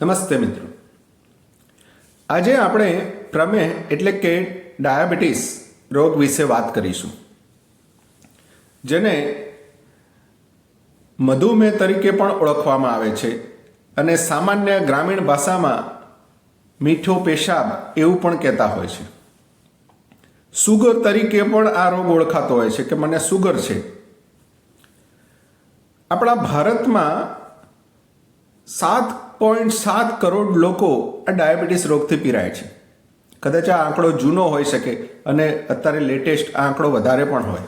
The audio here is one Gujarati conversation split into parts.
નમસ્તે મિત્રો, આજે આપણે પ્રમેહ એટલે કે ડાયાબિટીસ રોગ વિશે વાત કરીશું, જેને મધુમેહ તરીકે પણ ઓળખવામાં આવે છે અને સામાન્ય ગ્રામીણ ભાષામાં મીઠો પેશાબ એવું પણ કહેતા હોય છે. સુગર તરીકે પણ આ રોગ ઓળખાતો હોય છે કે મને સુગર છે. આપણા ભારતમાં 7.7 કરોડ લોકો આ ડાયાબિટીસ રોગથી પીડાય છે. કદાચ આ આંકડો જૂનો હોઈ શકે અને અત્યારે લેટેસ્ટ આ આંકડો વધારે પણ હોય.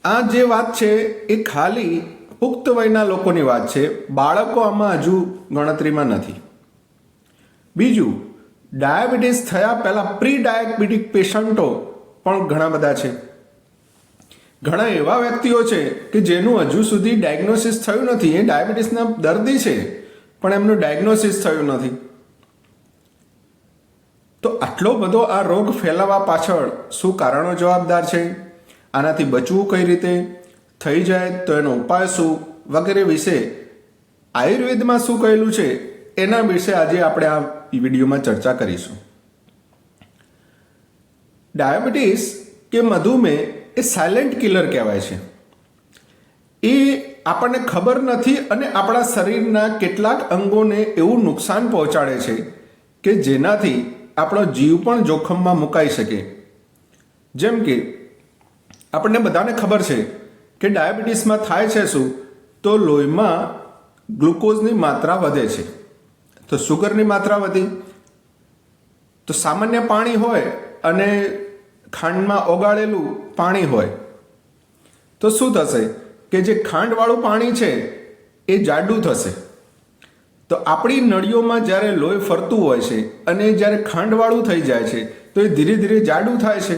આ જે વાત છે એ ખાલી પુખ્ત વયના લોકોની વાત છે, બાળકો આમાં હજુ ગણતરીમાં નથી. બીજું, ડાયાબિટીસ થયા પહેલાં પ્રી ડાયાબિટીક પેશન્ટો પણ ઘણા બધા છે. ઘણા એવા વ્યક્તિઓ છે કે જેનું હજુ સુધી ડાયગ્નોસિસ થયું નથી. એ ડાયાબિટીસના દર્દી છે પણ એમનું ડાયગ્નોસિસ થયું નથી. તો આટલો બધો આ રોગ ફેલાવા પાછળ શું કારણો જવાબદાર છે, આનાથી બચવું કઈ રીતે, થઈ જાય તો એનો ઉપાય શું વગેરે વિશે આયુર્વેદમાં શું કહેલું છે એના વિશે આજે આપણે આ વિડીયોમાં ચર્ચા કરીશું. ડાયાબિટીસ કે મધુમેહ એ સાયલેન્ટ કિલર કહેવાય છે. એ આપણને ખબર નથી અને આપણા શરીરના કેટલાક અંગોને એવું નુકસાન પહોંચાડે છે કે જેનાથી આપણો જીવ પણ જોખમમાં મુકાઈ શકે. જેમ કે આપણને બધાને ખબર છે કે ડાયાબિટીસમાં થાય છે શું, તો લોહીમાં ગ્લુકોઝની માત્રા વધે છે. તો સુગરની માત્રા વધી તો સામાન્ય પાણી હોય અને ખાંડમાં ઓગાળેલું પાણી હોય તો શું થશે કે જે ખાંડવાળું પાણી છે એ જાડું થશે. તો આપણી નળીઓમાં જ્યારે લોહી ફરતું હોય છે અને જ્યારે ખાંડવાળું થઈ જાય છે તો એ ધીરે ધીરે જાડું થાય છે.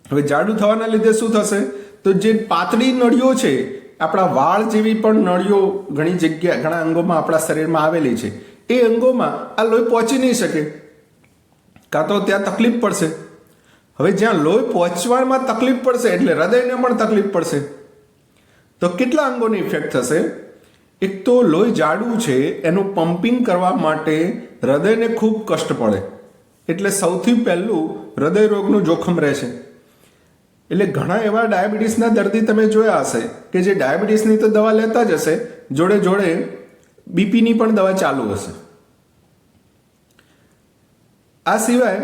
હવે જાડું થવાના લીધે શું થશે, તો જે પાતળી નળીઓ છે, આપણા વાળ જેવી પણ નળીઓ ઘણી જગ્યા ઘણા અંગોમાં આપણા શરીરમાં આવેલી છે, એ અંગોમાં આ લોહી પહોંચી નહીં શકે, કાં તો ત્યાં તકલીફ પડશે. હવે જ્યાં લોહી પહોંચવામાં તકલીફ પડશે એટલે હૃદયને પણ તકલીફ પડશે. તો કેટલા અંગોને ઇફેક્ટ થશે. એક તો લોહી જાડું છે એનું પમ્પિંગ કરવા માટે હૃદયને ખૂબ કષ્ટ પડે, એટલે સૌથી પહેલું હૃદય રોગનું જોખમ રહેશે. એટલે ઘણા એવા ડાયાબિટીસના દર્દી તમે જોયા હશે કે જે ડાયાબિટીસની તો દવા લેતા જ હશે, જોડે જોડે બીપીની પણ દવા ચાલુ હશે. આ સિવાય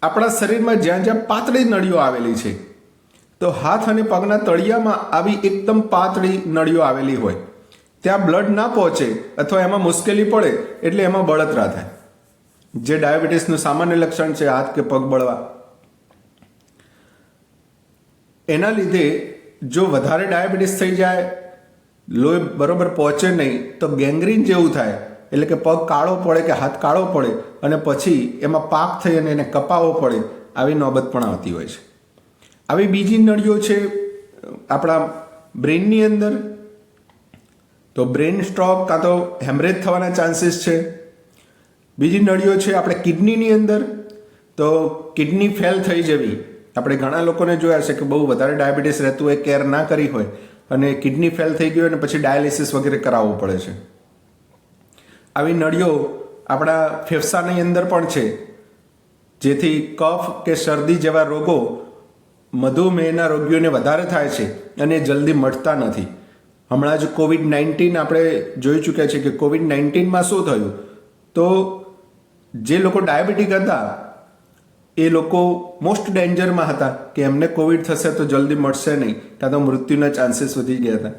આપણા શરીરમાં જ્યાં જ્યાં પાતળી નળીઓ આવેલી છે, તો હાથ અને પગના તળિયામાં આવી એકદમ પાતળી નળીઓ આવેલી હોય, ત્યાં બ્લડ ના પહોંચે અથવા એમાં મુશ્કેલી પડે એટલે એમાં બળતરા થાય, જે ડાયાબિટીસનું સામાન્ય લક્ષણ છે, હાથ કે પગ બળવા. એના લીધે જો વધારે ડાયાબિટીસ થઈ જાય, લોહી બરોબર પહોંચે નહીં તો ગેંગ્રીન જેવું થાય, એટલે કે પગ કાળો પડે કે હાથ કાળો પડે અને પછી એમાં પાક થઈ અને એને કપાવવો પડે, આવી નોબત પણ આવતી હોય છે. આવી બીજી નળીઓ છે આપણા બ્રેનની અંદર, તો બ્રેન સ્ટ્રોક કાં તો હેમરેજ થવાના ચાન્સીસ છે. બીજી નળીઓ છે આપણે કિડનીની અંદર, તો કિડની ફેલ થઈ જવી. આપણે ઘણા લોકોને જોયા છે કે બહુ વધારે ડાયાબિટીસ રહેતું હોય, કેર ના કરી હોય અને કિડની ફેલ થઈ ગઈ હોય અને પછી ડાયાલિસિસ વગેરે કરાવવું પડે છે. આવી નળીઓ આપણા ફેફસાની અંદર પણ છે, જેથી કફ કે શરદી જેવા રોગો મધુમેહના રોગીઓને વધારે થાય છે અને જલ્દી મટતા નથી. હમણાં જ COVID-19 આપણે જોઈ ચૂક્યા છે કે COVID-19માં શું થયું, તો જે લોકો ડાયાબિટીક હતા એ લોકો મોસ્ટ ડેન્જરમાં હતા કે એમને કોવિડ થશે તો જલ્દી મળશે નહીં, કાં તો મૃત્યુના ચાન્સીસ વધી ગયા હતા.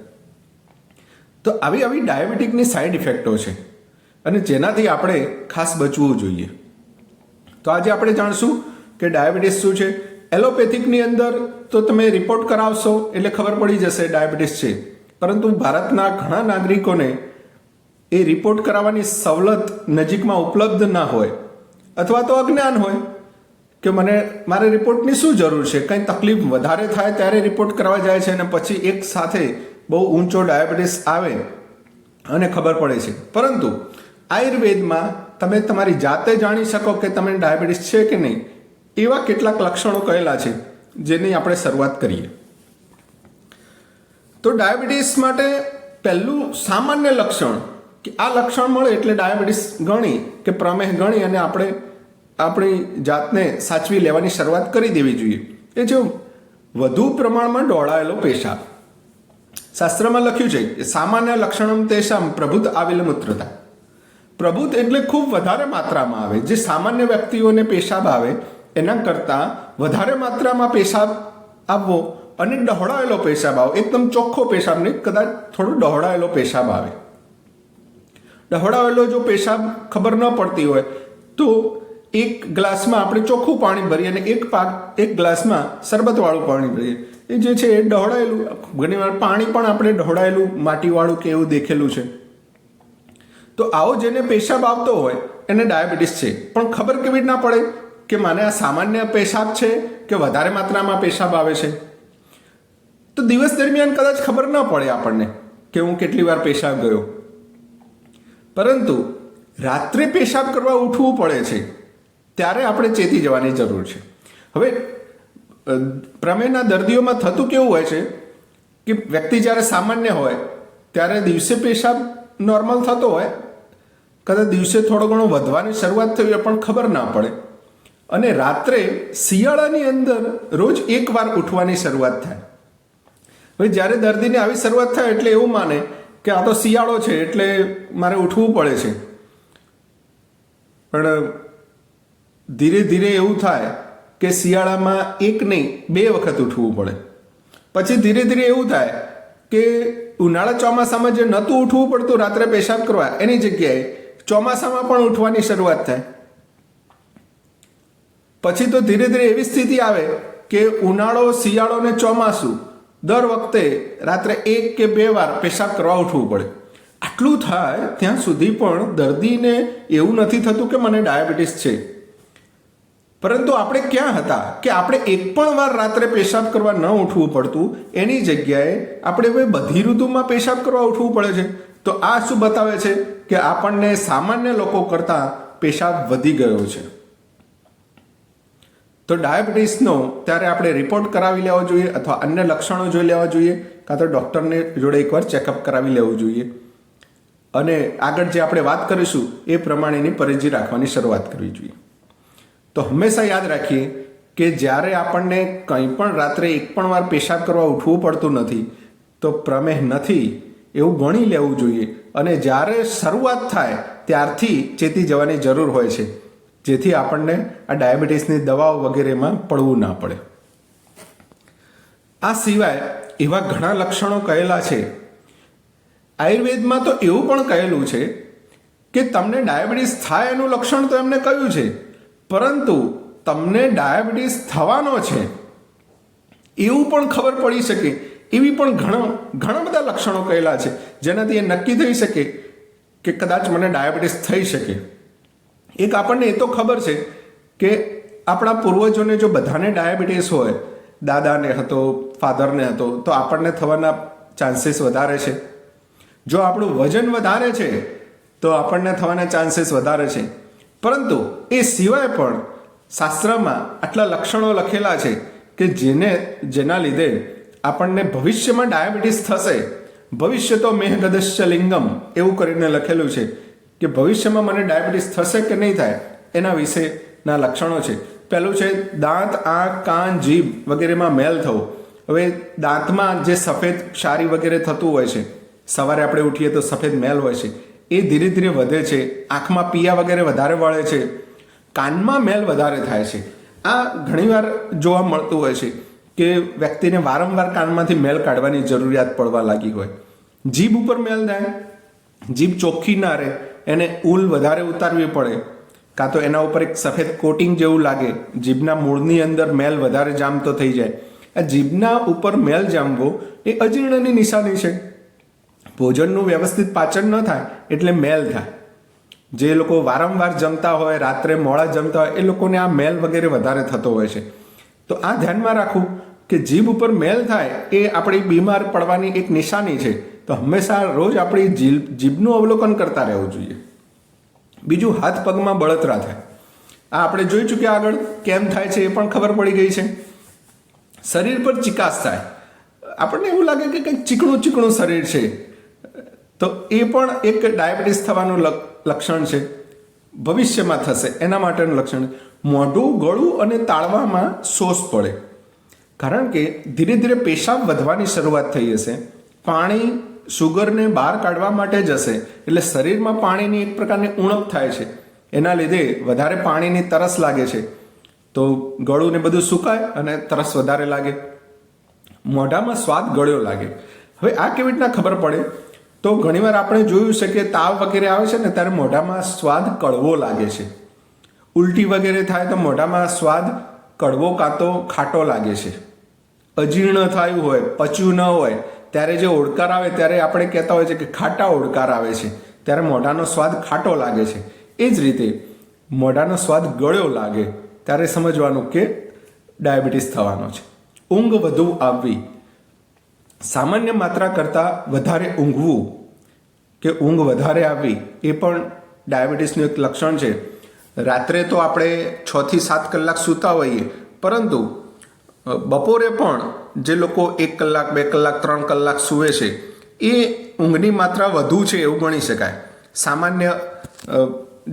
તો આવી ડાયાબિટીકની સાઈડ ઇફેક્ટો છે અને જેનાથી આપણે ખાસ બચવું જોઈએ. તો આજે આપણે જાણશું કે ડાયાબિટીસ શું છે. એલોપેથિકની અંદર તો તમે રિપોર્ટ કરાવશો એટલે ખબર પડી જશે ડાયાબિટીસ છે, પરંતુ ભારતના ઘણા નાગરિકોને એ રિપોર્ટ કરાવવાની સવલત નજીકમાં ઉપલબ્ધ ના હોય અથવા તો અજ્ઞાન હોય કે મારે રિપોર્ટની શું જરૂર છે. કંઈ તકલીફ વધારે થાય ત્યારે રિપોર્ટ કરવા જાય છે અને પછી એક સાથે બહુ ઊંચો ડાયાબિટીસ આવે અને ખબર પડે છે. પરંતુ આયુર્વેદમાં તમે તમારી જાતે જાણી શકો કે તમને ડાયાબિટીસ છે કે નહીં, એવા કેટલાક લક્ષણો કહેલા છે, જેની આપણે શરૂઆત કરીએ. તો ડાયાબિટીસ માટે પહેલું સામાન્ય લક્ષણ કે આ લક્ષણ મળે એટલે ડાયાબિટીસ ગણી કે પ્રમેહ ગણી અને આપણે આપણી જાતને સાચવી લેવાની શરૂઆત કરી દેવી જોઈએ. એ જો વધુ પ્રમાણમાં ઢોળાયેલો પેશાબ. શાસ્ત્રમાં લખ્યું છે કે સામાન્ય લક્ષણમ તેષામ પ્રભુત આવેલ મૂત્રતા. પ્રભુત એટલે ખૂબ વધારે માત્રામાં આવે. જે સામાન્ય વ્યક્તિઓને પેશાબ આવે એના કરતાં વધારે માત્રામાં પેશાબ આવવો અને ડહોળાયેલો પેશાબ આવે. એકદમ ચોખ્ખો પેશાબ નહીં, કદાચ થોડો ડહોળાયેલો પેશાબ આવે. ડહોળાયેલો જો પેશાબ ખબર ન પડતી હોય તો એક ગ્લાસમાં આપણે ચોખ્ખું પાણી ભરીએ અને એક ગ્લાસમાં શરબતવાળું પાણી ભરીએ. એ જે છે એ ડહોળાયેલું, ઘણીવાર પાણી પણ આપણે ડહોળાયેલું માટીવાળું કે એવું દેખેલું છે. તો આવો જેને પેશાબ આવતો હોય એને ડાયાબિટીસ છે, પણ ખબર કેવી રીતના પડે કે મને આ સામાન્ય પેશાબ છે કે વધારે માત્રામાં પેશાબ આવે છે? તો દિવસ દરમિયાન કદાચ ખબર ન પડે આપણને કે હું કેટલી વાર પેશાબ ગયો, પરંતુ રાત્રે પેશાબ કરવા ઉઠવું પડે છે ત્યારે આપણે ચેતી જવાની જરૂર છે. હવે પ્રમેહના દર્દીઓમાં થતું કેવું હોય છે કે વ્યક્તિ જ્યારે સામાન્ય હોય ત્યારે દિવસે પેશાબ નોર્મલ થતો હોય, કદાચ દિવસે થોડો ઘણો વધવાની શરૂઆત થઈ હોય પણ ખબર ના પડે, અને રાત્રે શિયાળાની અંદર રોજ એકવાર ઉઠવાની શરૂઆત થાય. હવે જ્યારે દર્દીને આવી શરૂઆત થાય એટલે એવું માને કે આ તો શિયાળો છે એટલે મારે ઉઠવું પડે છે, પણ ધીરે ધીરે એવું થાય કે શિયાળામાં એક નહીં 2 વખત ઉઠવું પડે. પછી ધીરે ધીરે એવું થાય કે ઉનાળા ચોમાસામાં જે નહોતું ઉઠવું પડતું રાત્રે પેશાબ કરવા એની જગ્યાએ ચોમાસામાં પણ ઉઠવાની શરૂઆત થાય. પછી તો ધીરે ધીરે એવી સ્થિતિ આવે કે ઉનાળો, શિયાળો ને ચોમાસું દર વખતે રાત્રે 1 કે 2 વાર પેશાબ કરવા ઉઠવું પડે. આટલું થાય ત્યાં સુધી પણ દર્દીને એવું નથી થતું કે મને ડાયાબિટીસ છે. પરંતુ આપણે ક્યાં હતા કે આપણે એક પણ વાર રાત્રે પેશાબ કરવા ન ઉઠવું પડતું, એની જગ્યાએ આપણે હવે બધી ઋતુમાં પેશાબ કરવા ઉઠવું પડે છે. તો આ શું બતાવે છે કે આપણને સામાન્ય લોકો કરતાં પેશાબ વધી ગયો છે. તો ડાયાબિટીસનો ત્યારે આપણે રિપોર્ટ કરાવી લેવો જોઈએ અથવા અન્ય લક્ષણો જોઈ લેવા જોઈએ, કાં તો ડૉક્ટરને જોડે એકવાર ચેકઅપ કરાવી લેવું જોઈએ અને આગળ જે આપણે વાત કરીશું એ પ્રમાણેની પરેજી રાખવાની શરૂઆત કરવી જોઈએ. તો હંમેશા યાદ રાખીએ કે જ્યારે આપણને કંઈ પણ રાત્રે એક પણ વાર પેશાબ કરવા ઉઠવું પડતું નથી તો પ્રમેહ નથી એવું ગણી લેવું જોઈએ, અને જ્યારે શરૂઆત થાય ત્યારથી ચેતી જવાની જરૂર હોય છે, જેથી આપણને આ ડાયાબિટીસની દવાઓ વગેરેમાં પડવું ના પડે. આ સિવાય એવા ઘણા લક્ષણો કહેલા છે. આયુર્વેદમાં તો એવું પણ કહેલું છે કે તમને ડાયાબિટીસ થાય એનું લક્ષણ તો એમને કહ્યું છે, પરંતુ તમને ડાયાબિટીસ થવાનો છે એવું પણ ખબર પડી શકે એવી પણ ઘણા બધા લક્ષણો કહેલા છે, જેનાથી એ નક્કી થઈ શકે કે કદાચ મને ડાયાબિટીસ થઈ શકે. એક આપણને એ તો ખબર છે કે આપણા પૂર્વજોને જો બધાને ડાયાબિટીસ હોય, દાદાને હતો, ફાધરને હતો, તો આપણને થવાના ચાન્સીસ વધારે છે. જો આપણું વજન વધારે છે તો આપણને થવાના ચાન્સીસ વધારે છે. પરંતુ એ સિવાય પણ શાસ્ત્રમાં આટલા લક્ષણો લખેલા છે કે જેના લીધે આપણને ભવિષ્યમાં ડાયાબિટીસ થશે. ભવિષ્ય તો મેહગદશ્ચ લિંગમ એવું કરીને લખેલું છે કે ભવિષ્યમાં મને ડાયાબિટીસ થશે કે નહીં થાય એના વિશેના લક્ષણો છે. પહેલું છે દાંત, આંખ, કાન, જીભ વગેરેમાં મેલ થવો. હવે દાંતમાં જે સફેદ ક્ષારી વગેરે થતું હોય છે, સવારે આપણે ઉઠીએ તો સફેદ મેલ હોય છે, એ ધીરે ધીરે વધે છે. આંખમાં પિયા વગેરે વધારે વળે છે. કાનમાં મેલ વધારે થાય છે. આ ઘણીવાર જોવા મળતું હોય છે કે વ્યક્તિને વારંવાર કાનમાંથી મેલ કાઢવાની જરૂરિયાત પડવા લાગી હોય. જીભ ઉપર મેલ થાય, જીભ ચોખ્ખી ના રહે, એને ઊલ વધારે ઉતારવી પડે, કાં તો એના ઉપર એક સફેદ કોટિંગ જેવું લાગે, જીભના મૂળની અંદર મેલ વધારે જામતો થઈ જાય. આ જીભના ઉપર મેલ જામવો એ અજીર્ણની નિશાની છે. ભોજનનું વ્યવસ્થિત પાચન ન થાય એટલે મેલ થાય. જે લોકો વારંવાર જમતા હોય, રાત્રે મોડા જમતા હોય, એ લોકોને આ મેલ વગેરે વધારે થતો હોય છે. તો આ ધ્યાનમાં રાખવું કે જીભ ઉપર મેલ થાય એ આપણી બીમાર પડવાની એક નિશાની છે. તો હંમેશા રોજ આપણી જીભનું અવલોકન કરતા રહેવું જોઈએ. બીજું, હાથ પગમાં બળતરા થાય. આ આપણે જોઈ ચૂક્યા આગળ કેમ થાય છે એ પણ ખબર પડી ગઈ છે. શરીર પર ચિકાસ થાય. આપણને એવું લાગે કે કંઈક ચીકણું ચીકણું શરીર છે, તો એ પણ એક ડાયાબિટીસ થવાનું લક્ષણ છે, ભવિષ્યમાં થશે એના માટેનું લક્ષણ. મોઢું, ગળું અને તાળવામાં સોસ પડે, કારણ કે ધીરે ધીરે પેશાબ વધવાની શરૂઆત થઈ હશે. પાણી શુગરને બહાર કાઢવા માટે જ હશે, એટલે શરીરમાં પાણીની એક પ્રકારની ઉણપ થાય છે. એના લીધે વધારે પાણીની તરસ લાગે છે, તો ગળું ને બધું સુકાય અને તરસ વધારે લાગે. મોઢામાં સ્વાદ ગળ્યો લાગે. હવે આ કેવી રીતના ખબર પડે? તો ઘણીવાર આપણે જોયું છે કે તાવ વગેરે આવે છે ને ત્યારે મોઢામાં સ્વાદ કડવો લાગે છે. ઉલટી વગેરે થાય તો મોઢામાં સ્વાદ કડવો કાં તો ખાટો લાગે છે. અજીર્ણ થયું હોય, પચ્યું ન હોય ત્યારે જે ઓડકાર આવે ત્યારે આપણે કહેતા હોય છે કે ખાટા ઓડકાર આવે છે, ત્યારે મોઢાનો સ્વાદ ખાટો લાગે છે. એ જ રીતે મોઢાનો સ્વાદ ગળ્યો લાગે ત્યારે સમજવાનું કે ડાયાબિટીસ થવાનો છે. ઊંઘ વધુ આવવી, સામાન્ય માત્રા કરતાં વધારે ઊંઘવું કે ઊંઘ વધારે આવવી એ પણ ડાયાબિટીસનું એક લક્ષણ છે. રાત્રે તો આપણે 6 થી 7 કલાક સૂતા હોઈએ, પરંતુ બપોરે પણ જે લોકો 1 કલાક, 2 કલાક, 3 કલાક સૂવે છે એ ઊંઘની માત્રા વધુ છે એવું ગણી શકાય. સામાન્ય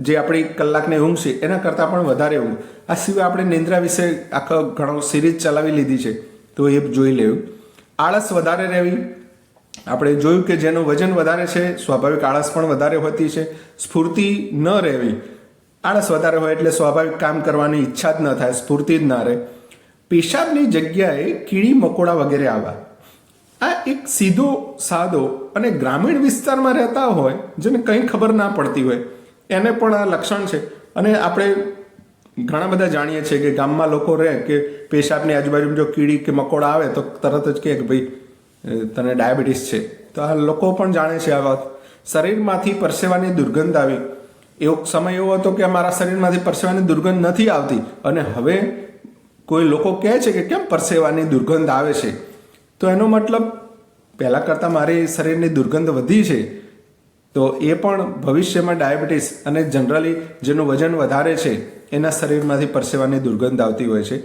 જે આપણી કલાકની ઊંઘ છે એના કરતાં પણ વધારે ઊંઘ. આ સિવાય આપણે નિંદ્રા વિશે આખો ઘણો સિરીઝ ચલાવી લીધી છે, તો એ જોઈ લેવું. આળસ વધારે રહેવી, આપણે જોયું કે જેનું વજન વધારે છે સ્વાભાવિક આળસ પણ વધારે હોતી છે. સ્ફૂર્તિ ન રહેવી, આળસ વધારે હોય એટલે સ્વાભાવિક કામ કરવાની ઈચ્છા જ ન થાય, સ્ફૂર્તિ જ ના રહે. પેશાબની જગ્યાએ કીડી મકોડા વગેરે આવવા. આ એક સીધો સાદો અને ગ્રામીણ વિસ્તારમાં રહેતા હોય જેને કંઈ ખબર ના પડતી હોય એને પણ આ લક્ષણ છે. અને આપણે ઘણા બધા જાણીએ છીએ કે ગામમાં લોકો રહે કે પેશાબની આજુબાજુ જો કીડી કે મકોડા આવે તો તરત જ કહે કે ભાઈ તને ડાયાબિટીસ છે. તો આ લોકો પણ જાણે છે આ વાત. શરીરમાંથી પરસેવાની દુર્ગંધ આવી. એવો સમય એવો હતો કે મારા શરીરમાંથી પરસેવાની દુર્ગંધ નથી આવતી, અને હવે કોઈ લોકો કહે છે કે કેમ પરસેવાની દુર્ગંધ આવે છે, તો એનો મતલબ પહેલાં કરતાં મારી શરીરની દુર્ગંધ વધી છે. તો એ પણ ભવિષ્યમાં ડાયાબિટીસ, અને જનરલી જેનું વજન વધારે છે એના શરીરમાંથી પરસેવાની દુર્ગંધ આવતી હોય છે.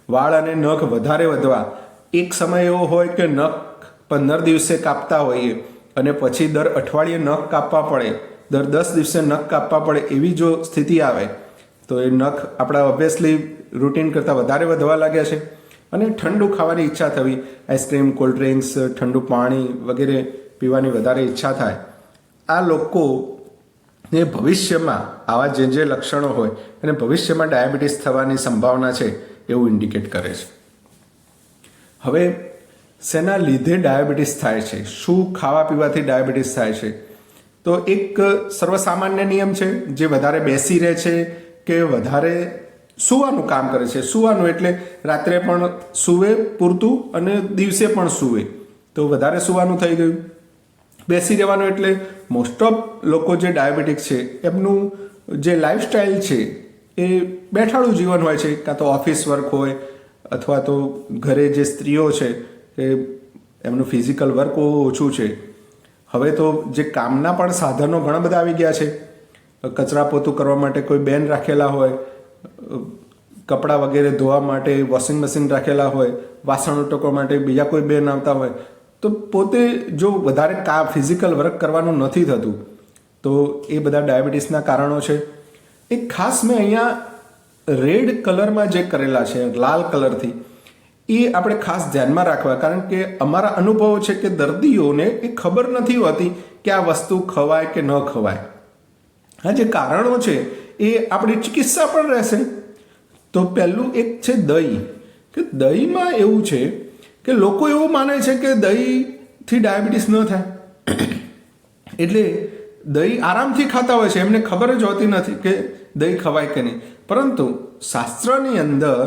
વાળ અને નખ વધારે વધવા. એક સમય એવો હોય કે નખ 15 દિવસે કાપતા હોઈએ અને પછી દર અઠવાડિયે નખ કાપવા પડે, દર 10 દિવસે નખ કાપવા પડે, એવી જો સ્થિતિ આવે તો એ નખ આપણા ઓબ્વિયસલી રૂટીન કરતાં વધારે વધવા લાગ્યા છે. અને ઠંડુ ખાવાની ઈચ્છા થવી, આઈસ્ક્રીમ, કોલ્ડ ડ્રિંક્સ, ઠંડુ પાણી વગેરે પીવાની વધારે ઈચ્છા થાય. આ લોકોને ભવિષ્યમાં આવા જે લક્ષણો હોય અને ભવિષ્યમાં ડાયાબિટીસ થવાની સંભાવના છે એવું ઇન્ડિકેટ કરે છે. હવે શેના લીધે ડાયાબિટીસ થાય છે, શું ખાવા પીવાથી ડાયાબિટીસ થાય છે? તો એક સર્વસામાન્ય નિયમ છે, જે વધારે બેસી રહે છે કે વધારે સૂવાનું કામ કરે છે. સૂવાનું એટલે રાત્રે પણ સૂવે પૂરતું અને દિવસે પણ સૂવે, તો વધારે સૂવાનું થઈ ગયું. બેસી રહેવાનું એટલે મોસ્ટ ઓફ લોકો જે ડાયાબિટીક છે એમનું જે લાઈફસ્ટાઈલ છે એ બેઠાડું જીવન હોય છે, કાં તો ઓફિસ વર્ક હોય અથવા તો ઘરે જે સ્ત્રીઓ છે એ એમનું ફિઝિકલ વર્ક ઓછું છે. હવે તો જે કામના પણ સાધનો ઘણા બધા આવી ગયા છે. કચરા પોતું કરવા માટે કોઈ બેન રાખેલા હોય, કપડાં વગેરે ધોવા માટે વોશિંગ મશીન રાખેલા હોય, વાસણ ઉટકવા માટે બીજા કોઈ બેન આવતા હોય, તો પોતે જો વધારે ફિઝિકલ વર્ક કરવાનું નથી થતું તો એ બધા ડાયાબિટીસના કારણો છે. એક ખાસ મેં અહીંયા રેડ કલરમાં જે કરેલા છે, લાલ કલરથી, એ આપણે ખાસ ધ્યાનમાં રાખવા, કારણ કે અમારા અનુભવો છે કે દર્દીઓને એ ખબર નથી હોતી કે આ વસ્તુ ખવાય કે ન ખવાય. આ જે કારણો છે એ આપણી ચિકિત્સા પણ રહેશે. તો પહેલું એક છે દહીં, કે દહીંમાં એવું છે કે લોકો એવું માને છે કે દહીંથી ડાયાબિટીસ ન થાય, એટલે દહીં આરામથી ખાતા હોય છે, એમને ખબર જ હોતી નથી કે દહીં ખવાય કે નહીં. પરંતુ શાસ્ત્રની અંદર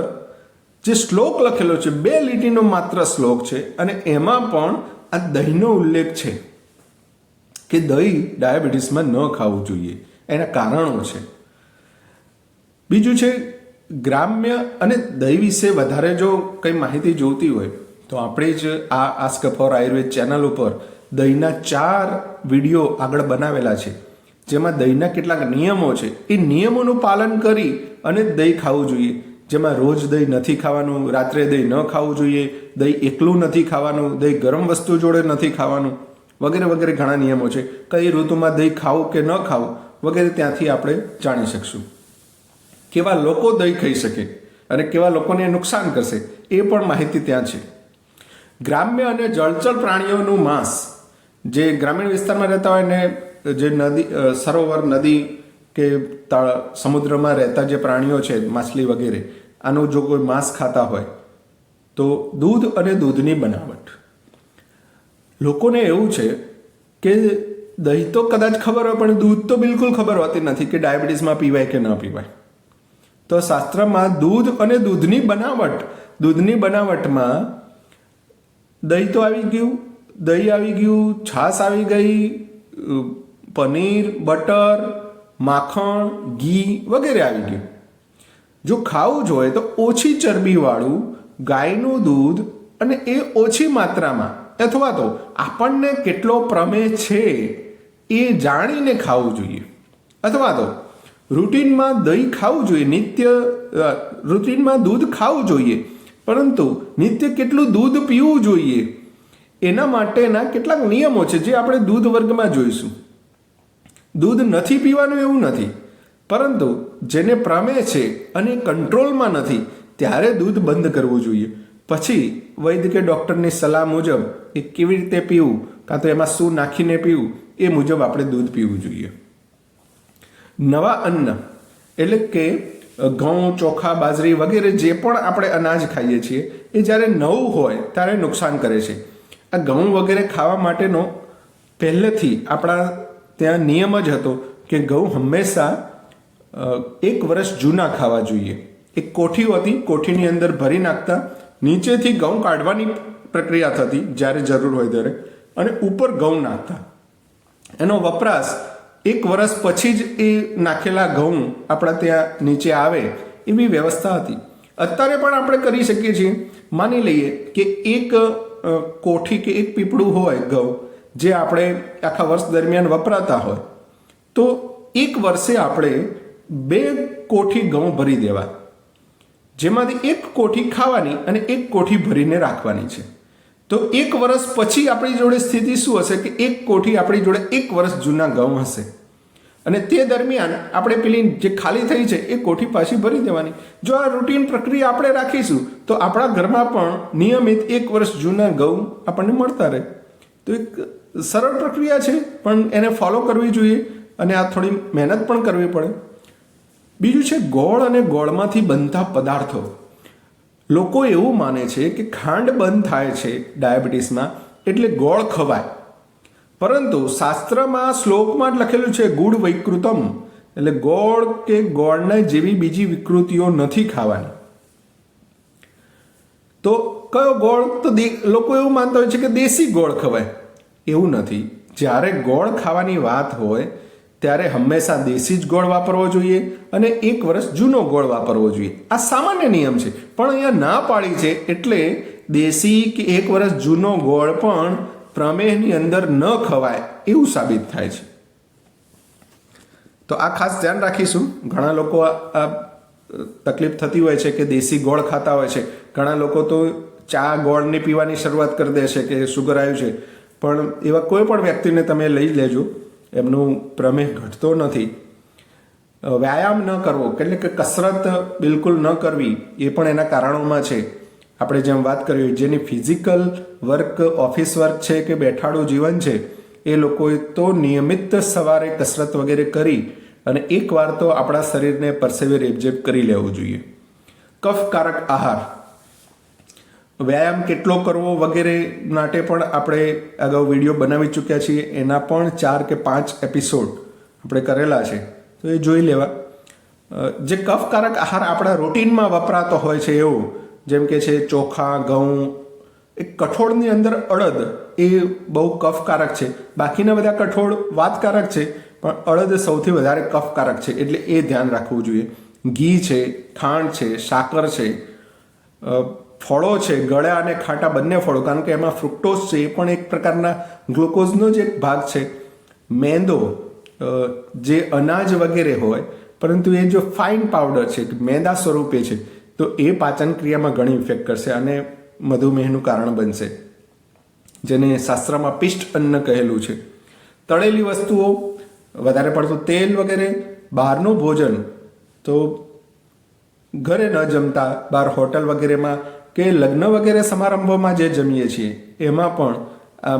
જે શ્લોક લખેલો છે, 2 લીટીનો માત્ર શ્લોક છે, અને એમાં પણ આ દહીંનો ઉલ્લેખ છે કે દહીં ડાયાબિટીસમાં ન ખાવું જોઈએ, એના કારણો છે. બીજું છે ગ્રામ્ય અને દહીં વિશે વધારે જો કંઈ માહિતી જોઈતી હોય તો આપણે જ આ આસ્ક ફોર આયુર્વેદ ચેનલ ઉપર દહીંના 4 વિડીયો આગળ બનાવેલા છે, જેમાં દહીંના કેટલાક નિયમો છે. એ નિયમોનું પાલન કરી અને દહીં ખાવું જોઈએ, જેમાં રોજ દહીં નથી ખાવાનું, રાત્રે દહીં ન ખાવું જોઈએ, દહીં એકલું નથી ખાવાનું, દહીં ગરમ વસ્તુ જોડે નથી ખાવાનું વગેરે વગેરે ઘણા નિયમો છે. કઈ ઋતુમાં દહીં ખાવું કે ન ખાવું વગેરે ત્યાંથી આપણે જાણી શકશું. કેવા લોકો દહીં ખાઈ શકે અને કેવા લોકોને નુકસાન કરશે એ પણ માહિતી ત્યાં છે. ગ્રામ્ય અને જળચર પ્રાણીઓનું માંસ, જે ગ્રામીણ વિસ્તારમાં રહેતા હોય ને જે નદી, સરોવર, નદી કે સમુદ્રમાં રહેતા જે પ્રાણીઓ છે, માછલી વગેરે, આનું જો કોઈ માંસ ખાતા હોય તો દૂધ અને દૂધની બનાવટ. લોકોને એવું છે કે દહીં તો કદાચ ખબર હોય પણ દૂધ તો બિલકુલ ખબર હોતી નથી કે ડાયાબિટીસમાં પીવાય કે ન પીવાય. તો શાસ્ત્રમાં દૂધ અને દૂધની બનાવટમાં દહીં તો આવી ગયું, દહીં આવી ગયું, છાશ આવી ગઈ, પનીર, બટર, માખણ, ઘી વગેરે આવી ગયું. જો ખાવું જ હોય તો ઓછી ચરબીવાળું ગાયનું દૂધ, અને એ ઓછી માત્રામાં, અથવા તો આપણને કેટલો પ્રમેહ છે એ જાણીને ખાવું જોઈએ. અથવા તો રૂટીનમાં દહીં ખાવું જોઈએ, રૂટીનમાં દૂધ ખાવું જોઈએ, પરંતુ નિત્ય કેટલું દૂધ પીવું જોઈએ એના માટેના કેટલાક નિયમો છે જે આપણે દૂધ વર્ગમાં જોઈશું. દૂધ નથી પીવાનું એવું નથી, પરંતુ જેને પ્રમેહ છે અને કંટ્રોલમાં નથી ત્યારે દૂધ બંધ કરવું જોઈએ. પછી વૈદ્ય કે ડૉક્ટરની સલાહ મુજબ એ કેવી રીતે પીવું, કાં તો એમાં શું નાખીને પીવું, એ મુજબ આપણે દૂધ પીવું જોઈએ. નવા અન્ન એટલે કે ઘઉં, ચોખા, બાજરી વગેરે જે પણ આપણે અનાજ ખાઈએ છીએ એ જ્યારે નવું હોય ત્યારે નુકસાન કરે છે. આ ઘઉં વગેરે ખાવા માટેનો પહેલેથી આપણા ત્યાં નિયમ જ હતો કે ઘઉં હંમેશા 1 વર્ષ જૂના ખાવા જોઈએ. એક કોઠી હતી, કોઠીની અંદર ભરી નાખતા, નીચેથી ઘઉં કાઢવાની પ્રક્રિયા થતી જ્યારે જરૂર હોય ત્યારે, અને ઉપર ઘઉં નાખતા. એનો વપરાશ 1 વર્ષ પછી જ એ નાખેલા ઘઉં આપણા ત્યાં નીચે આવે એવી વ્યવસ્થા હતી. અત્યારે પણ આપણે કરી શકીએ છીએ. માની લઈએ કે એક કોઠી કે એક પીપળું હોય ઘઉં, જે આપણે આખા વર્ષ દરમિયાન વપરાતા હોય, તો 1 વર્ષે આપણે 2 કોઠી ઘઉં ભરી દેવા, જેમાંથી 1 કોઠી ખાવાની અને 1 કોઠી ભરીને રાખવાની છે. તો 1 વર્ષ પછી આપણી જોડે સ્થિતિ શું હશે કે 1 કોઠી આપણી જોડે 1 વર્ષ જૂના ઘઉં હશે, અને તે દરમિયાન આપણે પેલી જે ખાલી થઈ છે એ કોઠી પાછી ભરી દેવાની. જો આ રૂટીન પ્રક્રિયા આપણે રાખીશું તો આપણા ઘરમાં પણ નિયમિત 1 વર્ષ જૂના ઘઉં આપણને મળતા રહે. તો એક સરળ પ્રક્રિયા છે, પણ એને ફોલો કરવી જોઈએ, અને આ થોડી મહેનત પણ કરવી પડે. બીજું છે ગોળ અને ગોળમાંથી બનતા પદાર્થો. લોકો એવું માને છે કે ખાંડ બંધ થાય છે ડાયાબિટીસમાં એટલે ગોળ ખવાય, પરંતુ શાસ્ત્રમાં શ્લોકમાં જ લખેલું છે ગુડ વૈકૃતમ, એટલે ગોળ કે ગોળને જેવી બીજી વિકૃતિઓ નથી ખાવાની. તો કયો ગોળ? તો લોકો એવું માનતા હોય છે કે દેશી ગોળ ખવાય. એવું નથી. જ્યારે ગોળ ખાવાની વાત હોય ત્યારે હંમેશા દેશી જ ગોળ વાપરવો જોઈએ અને 1 વર્ષ જૂનો ગોળ વાપરવો જોઈએ. આ સામાન્ય નિયમ છે, પણ અહીંયા ના પાડી છે એટલે દેશી કે 1 વર્ષ જૂનો ગોળ પણ પ્રમેહની અંદર ન ખવાય એવું સાબિત થાય છે. તો આ ખાસ ધ્યાન રાખીશું. ઘણા લોકો આ તકલીફ થતી હોય છે કે દેશી ગોળ ખાતા હોય છે. ઘણા લોકો તો ચા ગોળની પીવાની શરૂઆત કરી દે છે કે શુગર આવ્યું છે, પણ એવા કોઈ પણ વ્યક્તિને તમે લઈ લેજો, એમનું પ્રમેહ ઘટતો નથી. વ્યાયામ ન કરવો એટલે કે કસરત બિલકુલ ન કરવી એ પણ એના કારણોમાં છે. આપણે જેમ વાત કરી, જેની ફિઝિકલ વર્ક, ઓફિસ વર્ક છે કે બેઠાડું જીવન છે, એ લોકોએ તો નિયમિત સવારે કસરત વગેરે કરી અને એકવાર તો આપણા શરીરને પરસેવે રેબઝેબ કરી લેવું જોઈએ. કફકારક આહાર, વ્યાયામ કેટલો કરવો વગેરે માટે પણ આપણે અગાઉ વિડીયો બનાવી ચૂક્યા છીએ. એના પણ 4 કે 5 એપિસોડ આપણે કરેલા છે, તો એ જોઈ લેવા. જે કફકારક આહાર આપણા રૂટીનમાં વપરાતો હોય છે એવું, જેમ કે છે ચોખા, ઘઉં, એક કઠોળની અંદર અડદ, એ બહુ કફકારક છે. બાકીના બધા કઠોળ વાતકારક છે, પણ અડદ સૌથી વધારે કફકારક છે, એટલે એ ધ્યાન રાખવું જોઈએ. ઘી છે, ખાંડ છે, સાકર છે, ફળો છે, ગળ્યા અને ખાટા બંને ફળો, કારણ કે એમાં ફ્રુક્ટોઝ છે, એ પણ એક પ્રકારના ગ્લુકોઝનો જ એક ભાગ છે. મેંદો, જે અનાજ વગેરે હોય, પરંતુ એ જો ફાઇન પાવડર છે, મેંદા સ્વરૂપે છે, તો એ પાચન ક્રિયામાં ઘણી ઇફેક્ટ કરશે અને મધુમેહનું કારણ બનશે. જેને શાસ્ત્રમાં પિષ્ટ અન્ન કહેલું છે. તળેલી વસ્તુઓ, વધારે પડતું તેલ વગેરે, બહારનું ભોજન તો ઘરે ન જમતા, બહાર હોટલ વગેરેમાં કે લગ્ન વગેરે સમારંભોમાં જે જમીએ છીએ એમાં પણ આ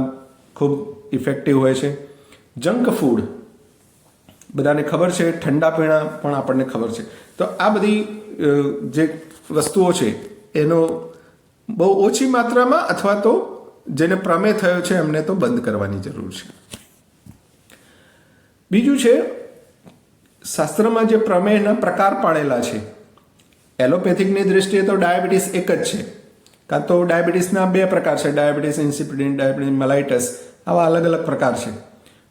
ખૂબ ઇફેક્ટિવ હોય છે. જંક ફૂડ બધાને ખબર છે, ઠંડા પીણા પણ આપણને ખબર છે. તો આ બધી જે વસ્તુઓ છે એનો બહુ ઓછી માત્રામાં અથવા તો જેને પ્રમેય થયો છે એમને તો બંધ કરવાની જરૂર છે. બીજું છે, શાસ્ત્રમાં જે પ્રમેયના પ્રકાર પાડેલા છે, એલોપેથિકની દૃષ્ટિએ તો ડાયાબિટીસ એક જ છે, કાં તો ડાયાબિટીસના બે પ્રકાર છે, ડાયાબિટીસ ઇન્સિપિડન્ટ, ડાયાબિટીસ મેલાઇટસ, આવા અલગ અલગ પ્રકાર છે.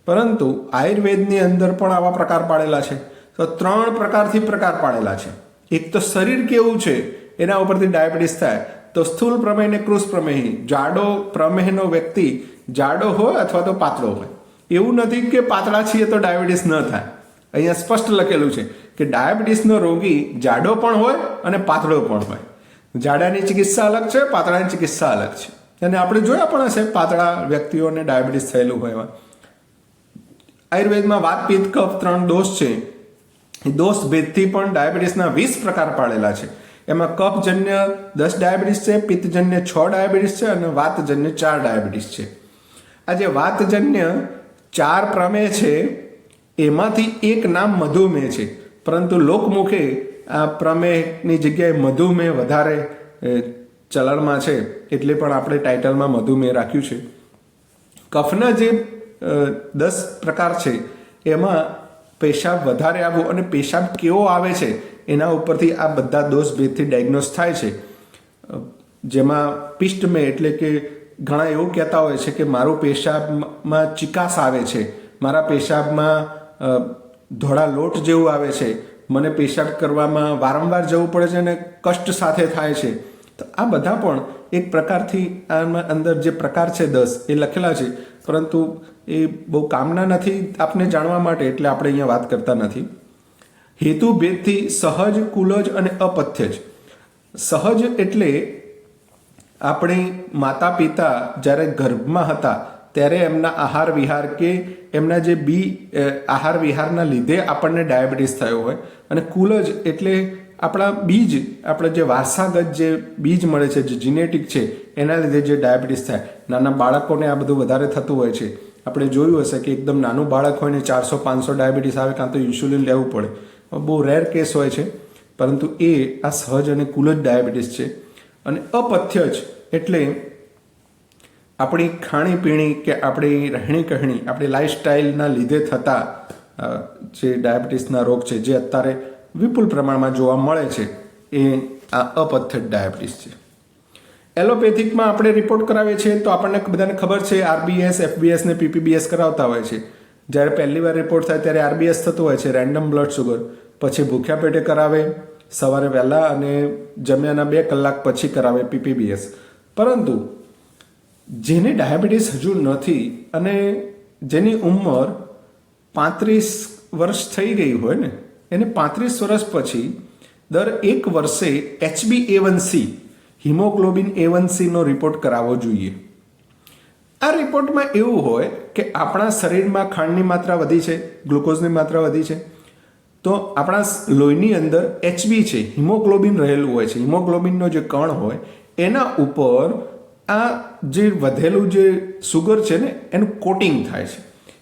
પરંતુ આયુર્વેદની અંદર પણ આવા પ્રકાર પાડેલા છે. તો 3 પ્રકારથી પ્રકાર પાડેલા છે. એક તો શરીર કેવું છે એના ઉપરથી ડાયાબિટીસ થાય. તો સ્થૂલ પ્રમેય ને કૃશ પ્રમેય. જાડો પ્રમેયનો વ્યક્તિ જાડો હોય અથવા તો પાતળો હોય. એવું નથી કે પાતળા છીએ તો ડાયાબિટીસ ન થાય. અહીંયા સ્પષ્ટ લખેલું છે કે ડાયાબિટીસનો રોગી જાડો પણ હોય અને પાતળો પણ હોય. જાડાની ચિકિત્સા અલગ છે, પાતળાની ચિકિત્સા અલગ છે. અને આપણે જોયા પણ હશે પાતળા વ્યક્તિઓને ડાયાબિટીસ થયેલું હોય એવા. આયુર્વેદમાં વાત, પિત્ત, કફ 3 દોષ છે. એ દોષ ભેદથી પણ ડાયાબિટીસના 20 પ્રકાર પાડેલા છે. એમાં કફજન્ય 10 ડાયાબિટીસ છે, પિત્તજન્ય 6 ડાયાબિટીસ છે અને વાતજન્ય 4 ડાયાબિટીસ છે. આ જે વાતજન્ય 4 પ્રમેય છે એમાંથી એક નામ મધુમેહ છે, પરંતુ લોકમુખે આ પ્રમેયની જગ્યાએ મધુમેહ વધારે ચલણમાં છે, એટલે પણ આપણે ટાઇટલમાં મધુમેહ રાખ્યું છે. કફના જે 10 પ્રકાર છે એમાં પેશાબ વધારે આવવો અને પેશાબ કેવો આવે છે એના ઉપરથી આ બધા દોષ ભેદથી ડાયગ્નોસ થાય છે. જેમાં પિષ્ટમેહ એટલે કે ઘણા એવું કહેતા હોય છે કે મારું પેશાબમાં ચિકાસ આવે છે, મારા પેશાબમાં ધોળા લોટ જેવું આવે છે, મને પેશાબ કરવામાં વારંવાર જવું પડે છે અને કષ્ટ સાથે થાય છે. તો આ બધા પણ એક પ્રકારથી આમાં અંદર જે પ્રકાર છે 10 એ લખેલા છે, પરંતુ એ બહુ કામના નથી આપને જાણવા માટે, એટલે આપણે અહીંયા વાત કરતા નથી. હેતુ ભેદથી સહજ, કુલજ અને અપથ્યજ. સહજ એટલે આપણી માતા પિતા જ્યારે ગર્ભમાં હતા ત્યારે એમના આહાર વિહાર કે એમના જે આહાર વિહારના લીધે આપણને ડાયાબિટીસ થયો હોય. અને કુલજ એટલે આપણા બીજ, આપણે જે વારસાગત જે બીજ મળે છે, જે જીનેટિક છે, એના લીધે જે ડાયાબિટીસ થાય. નાના બાળકોને આ બધું વધારે થતું હોય છે. આપણે જોયું હશે કે એકદમ નાનું બાળક હોય ને 400-500 ડાયાબિટીસ આવે, કાં તો ઇન્સ્યુલિન લેવું પડે. બહુ રેર કેસ હોય છે, પરંતુ એ આ સહજ અને કુલજ ડાયાબિટીસ છે. અને અપથ્યજ એટલે આપણી ખાણીપીણી કે આપણી રહેણી કહેણી, આપણી લાઈફસ્ટાઈલના લીધે થતા જે ડાયાબિટીસના રોગ છે, જે અત્યારે વિપુલ પ્રમાણમાં જોવા મળે છે, એ આ અપથ્યજ ડાયાબિટીસ છે. એલોપેથિકમાં આપણે રિપોર્ટ કરાવીએ છીએ તો આપણને બધાને ખબર છે RBS, FBS ને PPBS કરાવતા હોય છે. જ્યારે પહેલી વાર રિપોર્ટ થાય ત્યારે RBS થતું હોય છે, રેન્ડમ બ્લડ સુગર. પછી ભૂખ્યા પેટે કરાવે સવારે વહેલા અને જમ્યાના 2 કલાક પછી કરાવે PPBS. પરંતુ જેને ડાયાબિટીસ હજુ નથી અને જેની ઉંમર 35 વર્ષ થઈ ગઈ હોય ને, એને 35 વર્ષ પછી દર 1 વર્ષે HbA1c, હિમોગ્લોબિન A1c નો રિપોર્ટ કરાવવો જોઈએ. આ રિપોર્ટમાં એવું હોય કે આપણા શરીરમાં ખાંડની માત્રા વધી છે, ગ્લુકોઝની માત્રા વધી છે, તો આપણા લોહીની અંદર HB છે, હિમોગ્લોબિન રહેલું હોય છે. હિમોગ્લોબિનનો જે કણ હોય એના ઉપર આ જે વધેલું જે સુગર છે ને એનું કોટિંગ થાય છે.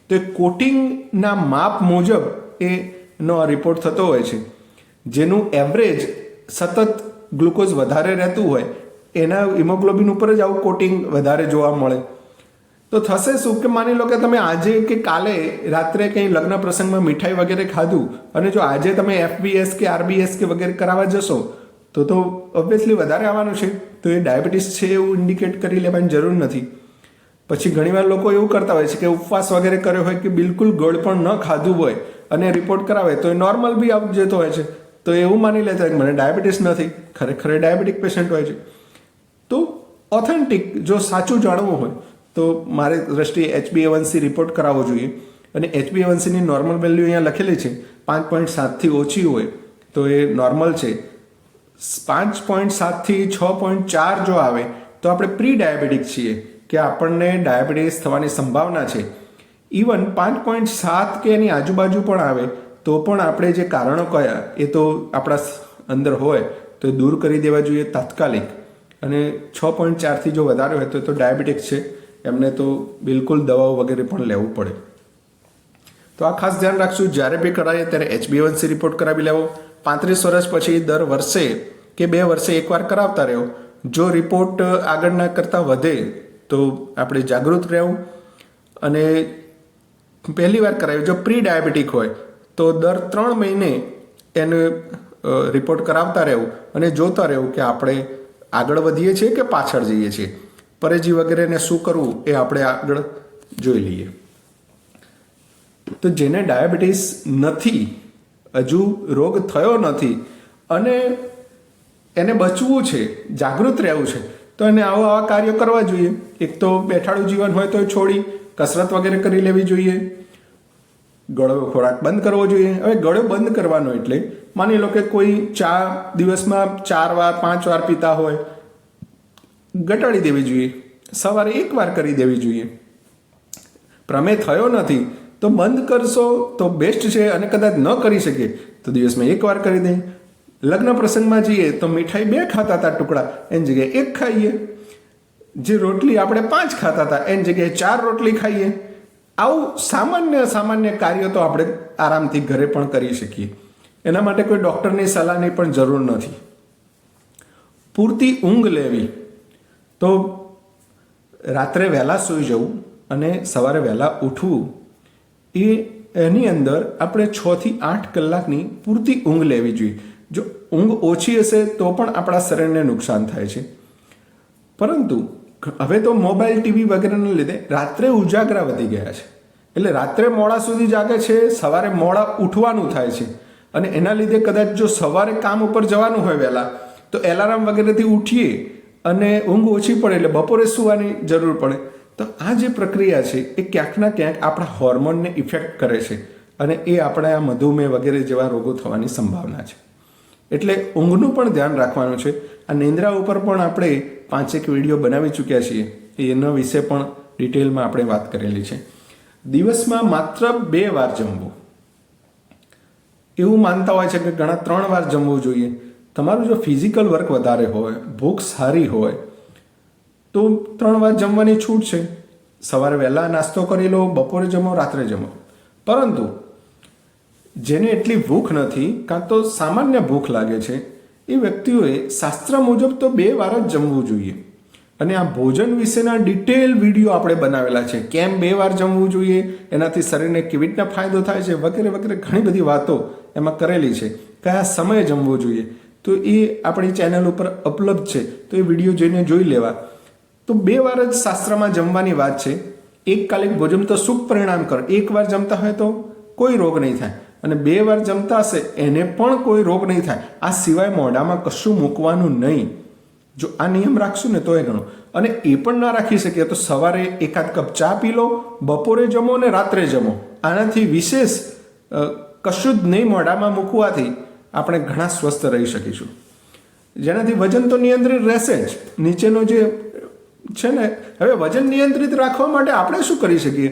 તો એ કોટિંગના માપ મુજબ એનો રિપોર્ટ થતો હોય છે. જેનું એવરેજ સતત ગ્લુકોઝ વધારે રહેતું હોય એના હિમોગ્લોબિન ઉપર જ આવું કોટિંગ વધારે જોવા મળે. તો થશે શું કે માની લો કે તમે આજે કે કાલે રાત્રે કંઈ લગ્ન પ્રસંગમાં મીઠાઈ વગેરે ખાધું અને જો આજે તમે FBS કે RBS કે વગેરે કરાવવા જશો તો ઓબ્વિયસલી વધારે આવવાનું છે. તો એ ડાયાબિટીસ છે એવું ઇન્ડિકેટ કરી લેવાની જરૂર નથી. પછી ઘણીવાર લોકો એવું કરતા હોય છે કે ઉપવાસ વગેરે કર્યો હોય કે બિલકુલ ગોળ પણ ન ખાધું હોય અને રિપોર્ટ કરાવે તો એ નોર્મલ બી આવી જતો હોય છે. તો એવું માની લેતા હોય કે મને ડાયાબિટીસ નથી, ખરેખર ડાયાબિટીક પેશન્ટ હોય છે. તો ઓથેન્ટિક જો સાચું જાણવું હોય તો મારી દ્રષ્ટિએ HbA1c રિપોર્ટ કરાવવો જોઈએ. અને HbA1cની નોર્મલ વેલ્યુ અહીંયા લખેલી છે 5.7થી ઓછી હોય તો એ નોર્મલ છે. 5.7થી 6.4 જો આવે તો આપણે પ્રી ડાયાબિટીક છીએ. કે આપણને ડાયાબિટીસ થવાની સંભાવના છે, ઇવન 5.7 કે એની આજુબાજુ પણ આવે તો પણ આપણે જે કારણો કયા એ તો આપણા અંદર હોય તો એ દૂર કરી દેવા જોઈએ તાત્કાલિક. અને 6.4થી જો વધારે હોય તો ડાયાબિટીસ છે, એમને તો બિલકુલ દવાઓ વગેરે પણ લેવું પડે. તો આ ખાસ ધ્યાન રાખશું, જ્યારે બી કરાવીએ ત્યારે HbA1c રિપોર્ટ કરાવી લેવો. 35 વર્ષ પછી દર વર્ષે કે 2 વર્ષે એકવાર કરાવતા રહેવો. જો રિપોર્ટ આગળના કરતાં વધે તો આપણે જાગૃત રહેવું. અને પહેલી વાર કરાવી, જો પ્રી ડાયાબિટીક હોય તો દર 3 મહિને એને રિપોર્ટ કરાવતા રહેવું અને જોતા રહેવું કે આપણે આગળ વધીએ છીએ કે પાછળ જઈએ છીએ. પરેજી વગેરેને શું કરવું એ આપણે આગળ જોઈ લઈએ. તો જેને ડાયાબિટીસ નથી, હજુ રોગ થયો નથી અને એને બચવું છે, જાગૃત રહેવું છે, તો એને આવા કાર્યો કરવા જોઈએ. એક તો બેઠાડું જીવન હોય તો છોડી કસરત વગેરે કરી લેવી જોઈએ. ગળો ખોરાક બંધ કરવો જોઈએ. હવે ગળો બંધ કરવાનો એટલે માની લો કે કોઈ ચા દિવસમાં 4 વાર 5 વાર પીતા હોય, ઘટાડી દેવી જોઈએ. સવારે 1 વાર કરી દેવી જોઈએ. પ્રમેય થયો નથી તો બંધ કરશો તો બેસ્ટ છે, અને કદાચ ન કરી શકીએ તો દિવસમાં 1 વાર કરી દઈએ. લગ્ન પ્રસંગમાં જઈએ તો મીઠાઈ 2 ખાતા હતા ટુકડા, એની જગ્યાએ 1 ખાઈએ. જે રોટલી આપણે 5 ખાતા હતા એની જગ્યાએ 4 રોટલી ખાઈએ. આવું સામાન્ય કાર્યો તો આપણે આરામથી ઘરે પણ કરી શકીએ. એના માટે કોઈ ડૉક્ટરની સલાહની પણ જરૂર નથી. પૂરતી ઊંઘ લેવી, તો રાત્રે વહેલા સૂઈ જવું અને સવારે વહેલા ઉઠવું, એની અંદર આપણે 6 થી 8 કલાકની પૂરતી ઊંઘ લેવી જોઈએ. જો ઊંઘ ઓછી હશે તો પણ આપણા શરીરને નુકસાન થાય છે. પરંતુ હવે તો મોબાઈલ, ટીવી વગેરેને લીધે રાત્રે ઉજાગરા વધી ગયા છે. એટલે રાત્રે મોડા સુધી જાગે છે, સવારે મોડા ઉઠવાનું થાય છે. અને એના લીધે કદાચ જો સવારે કામ ઉપર જવાનું હોય વહેલા તો એલાર્મ વગેરેથી ઉઠીએ અને ઊંઘ ઓછી પડે એટલે બપોરે સૂવાની જરૂર પડે. તો આ જે પ્રક્રિયા છે એ ક્યાંકના ક્યાંક આપણા હોર્મોનને ઇફેક્ટ કરે છે અને એ આપણા આ મધુમેહ વગેરે જેવા રોગો થવાની સંભાવના છે. એટલે ઊંઘનું પણ ધ્યાન રાખવાનું છે. આ નિંદ્રા ઉપર પણ આપણે 5 વિડીયો બનાવી ચૂક્યા છીએ, એના વિશે પણ ડિટેલમાં આપણે વાત કરેલી છે. દિવસમાં માત્ર 2 વાર જમવું. એવું માનતા હોય છે કે ઘણા 3 વાર જમવું જોઈએ. તમારું જો ફિઝિકલ વર્ક વધારે હોય, ભૂખ સારી હોય તો 3 વાર જમવાની છૂટ છે. સવારે વહેલા નાસ્તો કરી લો, બપોરે જમો, રાત્રે જમો. પરંતુ જેને એટલી ભૂખ નથી કાં તો સામાન્ય ભૂખ લાગે છે એ વ્યક્તિઓએ શાસ્ત્ર મુજબ તો 2 વાર જ જમવું જોઈએ. અને આ ભોજન વિશેના ડિટેલ વિડીયો આપણે બનાવેલા છે. કેમ 2 વાર જમવું જોઈએ, એનાથી શરીરને કેવી રીતના ફાયદો થાય છે વગેરે વગેરે ઘણી બધી વાતો એમાં કરેલી છે. કયા સમયે જમવું જોઈએ તો એ આપણી ચેનલ ઉપર ઉપલબ્ધ છે, તો એ વિડીયો જોઈને જોઈ લેવા. તો 2 વાર જ શાસ્ત્રમાં જમવાની વાત છે. એકકાલિક ભોજન તો શુભ પરિણામ કરે. 1 વાર જમતા હોય તો કોઈ રોગ નહીં થાય, અને 2 વાર જમતા હશે એને પણ કોઈ રોગ નહીં થાય. આ સિવાય મોઢામાં કશું મૂકવાનું નહીં. જો આ નિયમ રાખશું ને તો એ ગણો. અને એ પણ ના રાખી શકીએ તો સવારે 1 કપ ચા પી લો, બપોરે જમો અને રાત્રે જમો. આનાથી વિશેષ કશું જ નહીં મોઢામાં મૂકવાથી આપણે ઘણા સ્વસ્થ રહી શકીશું. જેનાથી વજન તો નિયંત્રિત રહેશે જ. નીચેનો જે છે ને, હવે વજન નિયંત્રિત રાખવા માટે આપણે શું કરી શકીએ?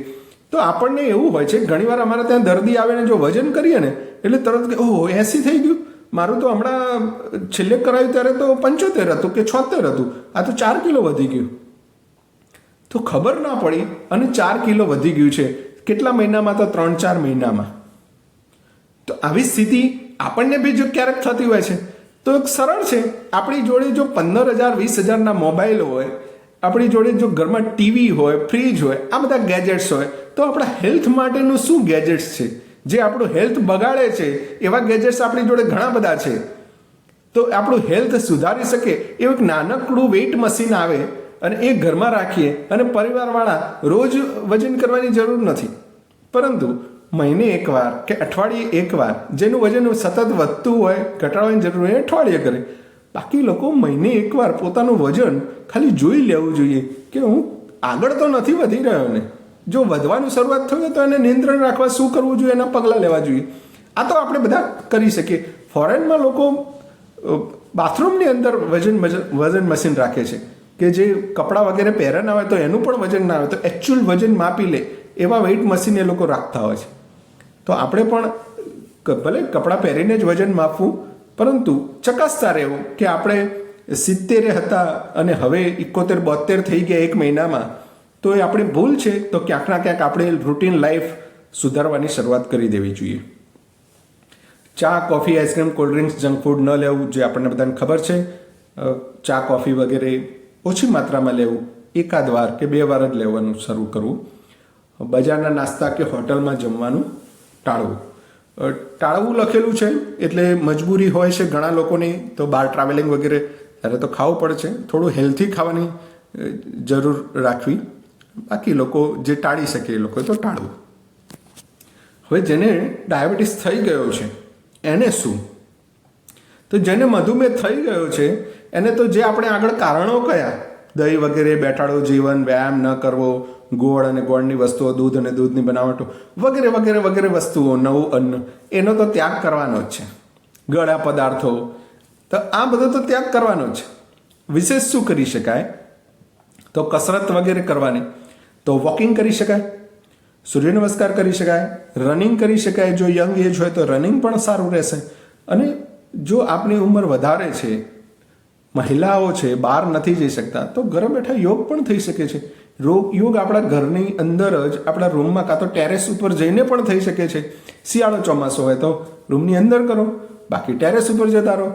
તો આપણને એવું હોય છે, ઘણીવાર અમારે ત્યાં દર્દી આવે ને જો વજન કરીએ ને એટલે તરત કે ઓહો 80 થઈ ગયું, મારું તો હમણાં છેલ્લે કરાવ્યું ત્યારે તો 75 હતું કે 76 હતું, આ તો 4 કિલો વધી ગયું. તો ખબર ના પડી અને 4 કિલો વધી ગયું છે. કેટલા મહિનામાં? તો 3-4 મહિનામાં. તો આવી સ્થિતિ આપણને બી જો ક્યારેક થતી હોય છે તો સરળ છે. આપણી જોડે જો 15,000-20,000ના મોબાઈલ હોય, આપણી જોડે જો ઘરમાં ટીવી હોય, ફ્રીજ હોય, આ બધા ગેજેટ્સ હોય, તો આપણા હેલ્થ માટેનું શું ગેજેટ્સ છે જે આપણું હેલ્થ બગાડે છે? એવા ગેજેટ્સ આપણી જોડે ઘણા બધા છે. તો આપણું હેલ્થ સુધારી શકે એવું એક નાનકડું વેઇટ મશીન આવે અને એ ઘરમાં રાખીએ અને પરિવારવાળા રોજ વજન કરવાની જરૂર નથી, પરંતુ મહિને 1 વાર કે અઠવાડિયે 1 વાર જેનું વજન સતત વધતું હોય, ઘટાડવાની જરૂર હોય અઠવાડિયે કરે. બાકી લોકો મહિને 1 વાર પોતાનું વજન ખાલી જોઈ લેવું જોઈએ કે હું આગળ તો નથી વધી રહ્યો ને. જો વધવાનું શરૂઆત થઈ તો એને નિયંત્રણ રાખવા શું કરવું જોઈએ, એના પગલાં લેવા જોઈએ. આ તો આપણે બધા કરી શકીએ. ફોરેનમાં લોકો બાથરૂમની અંદર વજન મશીન રાખે છે. કે જે કપડાં વગેરે પહેર્યા ના હોય તો એનું પણ વજન ના આવે, તો એકચ્યુઅલ વજન માપી લે એવા વેઇટ મશીન એ લોકો રાખતા હોય છે. તો આપણે પણ ભલે કપડાં પહેરીને જ વજન માપવું, પરંતુ ચકાસતા રહેવું કે આપણે 70 હતા અને હવે 71-72 થઈ ગયા એક મહિનામાં, તો એ આપણી ભૂલ છે. તો ક્યાંક ના ક્યાંક આપણે રૂટીન લાઈફ સુધારવાની શરૂઆત કરી દેવી જોઈએ. ચા, coffee, ice cream, cold drinks, junk food ન લેવું, જે આપણને બધાને ખબર છે. ચા, કોફી વગેરે ઓછી માત્રામાં લેવું, એકાદ વાર કે 2 વાર જ લેવાનું શરૂ કરવું. બજારના નાસ્તા કે હોટલમાં જમવાનું ટાળવું. ટાળવું લખેલું છે એટલે મજબૂરી હોય છે ઘણા લોકોની, તો બહાર ટ્રાવેલિંગ વગેરે ત્યારે તો ખાવું પડે છે. થોડું હેલ્થી ખાવાની જરૂર રાખવી. બાકી લોકો જે ટાળી શકે એ લોકોએ તો ટાળવું. હવે જેને ડાયાબિટીસ થઈ ગયો છે એને શું? તો જેને મધુમેહ થઈ ગયો છે એને તો જે આપણે આગળ કારણો કયા, દહીં વગેરે, બેઠાડો જીવન, વ્યાયામ ન કરવો, ગોળ અને ગોળની વસ્તુઓ, દૂધ અને દૂધની બનાવટો વગેરે વગેરે વગેરે વસ્તુઓ, નવું અન્ન, એનો તો ત્યાગ કરવાનો જ છે. ગળા પદાર્થો, તો આ બધો તો ત્યાગ કરવાનો જ છે. વિશેષ શું કરી શકાય? તો કસરત વગેરે કરવાની. તો વોકિંગ કરી શકાય, સૂર્ય નમસ્કાર કરી શકાય, રનિંગ કરી શકાય. જો યંગ એજ હોય તો રનિંગ પણ સારું રહેશે. અને જો આપની ઉંમર વધારે છે, મહિલાઓ છે, બહાર નથી જઈ શકતા, તો ઘરે બેઠા યોગ પણ થઈ શકે છે. યોગ આપણા ઘરની અંદર જ, આપણા રૂમમાં કાં તો ટેરેસ ઉપર જઈને પણ થઈ શકે છે. શિયાળો ચોમાસો હોય તો રૂમની અંદર કરો, બાકી ટેરેસ ઉપર જતા રહો.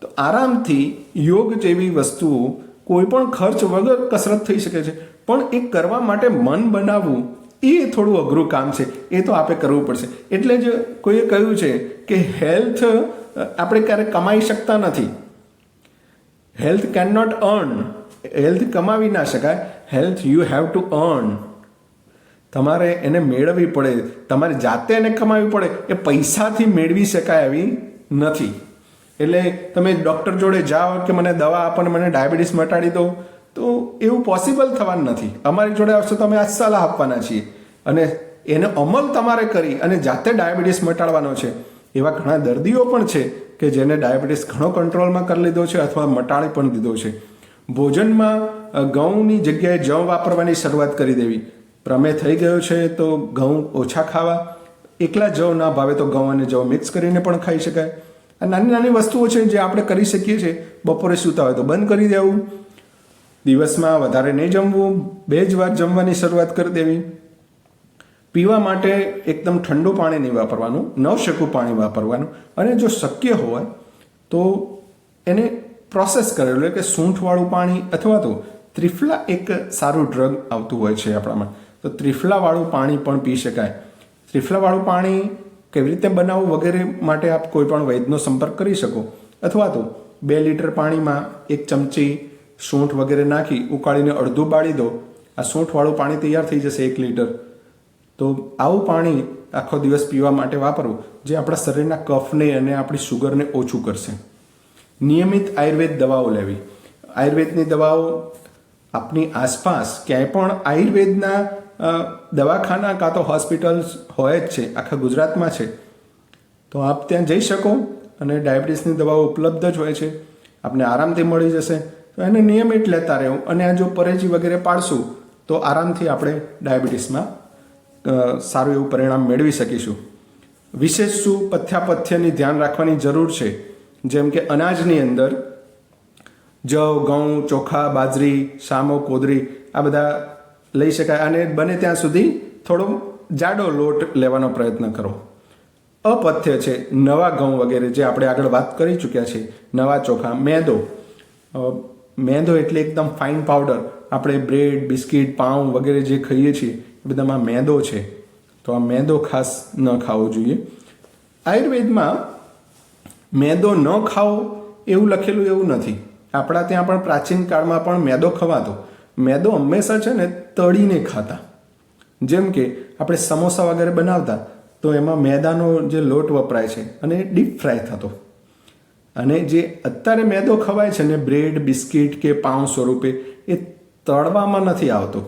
તો આરામથી યોગ જેવી વસ્તુઓ કોઈ પણ ખર્ચ વગર કસરત થઈ શકે છે. પણ એ કરવા માટે મન બનાવવું એ થોડું અઘરું કામ છે. એ તો આપણે કરવું પડશે. એટલે જ કોઈએ કહ્યું છે કે હેલ્થ આપણે ક્યારેક કમાઈ શકતા નથી. Health can not earn. Health કમાવી ના શકાય. Health you have to earn. તમારે એને મેળવવી પડે, તમારે જાતે એને કમાવી પડે. એ પૈસાથી મેળવી શકાય એવી નથી. એટલે તમે ડૉક્ટર જોડે જાઓ કે મને દવા આપો ને મને ડાયાબિટીસ મટાડી દો, તો એવું પોસિબલ થવાનું નથી. અમારી જોડે આવશો તો અમે આ સલાહ આપવાના છીએ, અને એને અમલ તમારે કરી અને જાતે ડાયાબિટીસ મટાડવાનો છે. એવા ઘણા દર્દીઓ પણ છે કે જેને ડાયાબિટીસ ઘણો કંટ્રોલમાં કરી લીધો છે અથવા મટાડી પણ દીધો છે. ભોજનમાં ઘઉંની જગ્યાએ જવ વાપરવાની શરૂઆત કરી દેવી. પ્રમેહ થઈ ગયો છે તો ઘઉં ઓછા ખાવા. એકલા જવ ના ભાવે તો ઘઉં અને જવ મિક્સ કરીને પણ ખાઈ શકાય. આ નાની નાની વસ્તુઓ છે જે આપણે કરી શકીએ છીએ. બપોરે સૂતા હોય તો બંધ કરી દેવું. દિવસમાં વધારે નહીં જમવું, 2 જ વાર જમવાની શરૂઆત કરી દેવી. પીવા માટે એકદમ ઠંડુ પાણી નહીં વાપરવાનું, નવશેકું પાણી વાપરવાનું. અને જો શક્ય હોય તો એને પ્રોસેસ કરેલું, એટલે કે સૂંઠવાળું પાણી, અથવા તો ત્રિફલા એક સારું ડ્રગ આવતું હોય છે આપણામાં, તો ત્રિફલાવાળું પાણી પણ પી શકાય. ત્રિફલાવાળું પાણી કેવી રીતે બનાવવું વગેરે માટે આપ કોઈ પણ વૈદ્યનો સંપર્ક કરી શકો. અથવા તો 2 લીટર પાણીમાં 1 ચમચી સૂંઠ વગેરે નાખી ઉકાળીને અડધું બાળી દો. આ સૂંઠવાળું પાણી તૈયાર થઈ જશે 1 લીટર. તો આવું પાણી આખો દિવસ પીવા માટે વાપરવું, જે આપણા શરીરના કફને અને આપણી શુગરને ઓછું કરશે. નિયમિત આયુર્વેદ દવાઓ લેવી. આયુર્વેદની દવાઓ આપની આસપાસ ક્યાંય પણ આયુર્વેદના દવાખાના કાં તો હોસ્પિટલ્સ હોય જ છે, આખા ગુજરાતમાં છે. તો આપ ત્યાં જઈ શકો અને ડાયાબિટીસની દવાઓ ઉપલબ્ધ જ હોય છે. આપને આરામથી મળી જશે. તો એને નિયમિત લેતા રહેવું. અને આ જો પરેજી વગેરે પાડશું તો આરામથી આપણે ડાયાબિટીસમાં સારું એવું પરિણામ મેળવી શકીશું. વિશેષ શું? પથ્યાપથ્યની ધ્યાન રાખવાની જરૂર છે. જેમ કે અનાજની અંદર જવ, ઘઉં, ચોખા, બાજરી, સામો, કોદરી આ બધા લઈ શકાય. અને બને ત્યાં સુધી થોડો જાડો લોટ લેવાનો પ્રયત્ન કરો. અપથ્ય છે નવા ઘઉં વગેરે, જે આપણે આગળ વાત કરી ચૂક્યા છીએ. નવા ચોખા, મેદો. મેદો એટલે એકદમ ફાઇન પાવડર. આપણે બ્રેડ, બિસ્કિટ, પાઉં વગેરે જે ખાઈએ છીએ એ બધામાં મેદો છે. તો આ મેદો ખાસ ન ખાવો જોઈએ. આયુર્વેદમાં મેદો ન ખાવો એવું લખેલું એવું નથી. આપણા ત્યાં પણ પ્રાચીન કાળમાં પણ મેદો ખવાતો. મેદો હંમેશા છે ને તળીને ખાતા. જેમ કે આપણે સમોસા વગેરે બનાવતા તો એમાં મેદાનો જે લોટ વપરાય છે અને ડીપ ફ્રાય થતો. અને જે અત્યારે મેદો ખવાય છે ને બ્રેડ, બિસ્કિટ કે પાઉં સ્વરૂપે, એ તળવામાં નથી આવતો.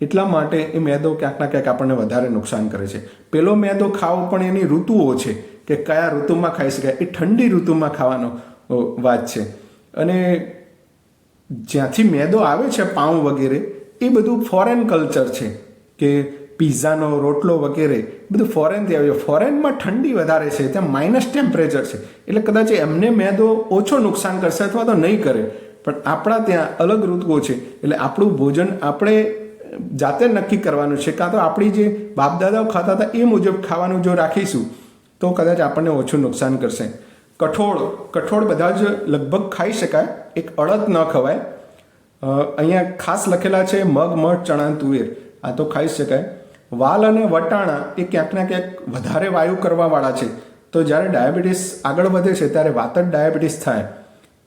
એટલા માટે એ મેદો ક્યાંક ના ક્યાંક આપણને વધારે નુકસાન કરે છે. પેલો મેદો ખાવો પણ એની ઋતુઓ છે કે કયા ઋતુમાં ખાઈ શકાય. એ ઠંડી ઋતુમાં ખાવાનો વાત છે. અને જ્યાંથી મેદો આવે છે, પાઉં વગેરે, એ બધું ફોરેન કલ્ચર છે, કે પીઝાનો રોટલો વગેરે બધું ફોરેનથી આવ્યું. ફોરેનમાં ઠંડી વધારે છે, ત્યાં માઇનસ ટેમ્પરેચર છે, એટલે કદાચ એમને મેદો ઓછો નુકસાન કરશે અથવા તો નહીં કરે. પણ આપણા ત્યાં અલગ ઋતુઓ છે, એટલે આપણું ભોજન આપણે જાતે નક્કી કરવાનું છે, કાં તો આપણી જે બાપદાદાઓ ખાતા હતા એ મુજબ ખાવાનું જો રાખીશું તો કદાચ આપણને ઓછું નુકસાન કરશે. કઠોળ બધા જ લગભગ ખાઈ શકાય, એક અડદ ન ખવાય. અહીંયા ખાસ લખેલા છે મગ, મઠ, ચણા, તુવેર, આ તો ખાઈ શકાય. વાલ અને વટાણા એ ક્યાંક ના ક્યાંક વધારે વાયુ કરવાવાળા છે, તો જ્યારે ડાયાબિટીસ આગળ વધે છે ત્યારે વાતજ ડાયાબિટીસ થાય,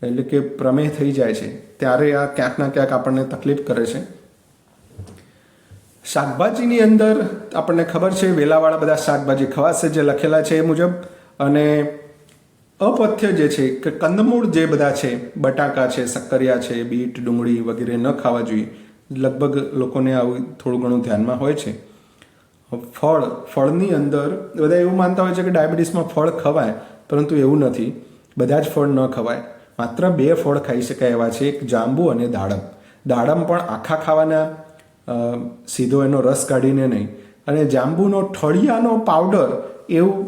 એટલે કે પ્રમેહ થઈ જાય છે, ત્યારે આ ક્યાંક ના ક્યાંક આપણને તકલીફ કરે છે. શાકભાજીની અંદર આપણને ખબર છે વેલાવાળા બધા શાકભાજી ખવાશે જે લખેલા છે એ મુજબ. અને અપથ્ય જે છે કે કંદમૂળ જે બધા છે, બટાકા છે, શક્કરિયા છે, બીટ, ડુંગળી વગેરે ન ખાવા જોઈએ. લગભગ લોકોને આવું થોડું ઘણું ધ્યાનમાં હોય છે. ફળની અંદર બધા એવું માનતા હોય છે કે ડાયાબિટીસમાં ફળ ખવાય, પરંતુ એવું નથી. બધા જ ફળ ન ખવાય. માત્ર 2 ફળ ખાઈ શકાય એવા છે, એક જાંબુ અને દાડમ. દાડમ પણ આખા ખાવાના, સીધો એનો રસ કાઢીને નહીં. અને જાંબુનો ઠળિયાનો પાવડર એવું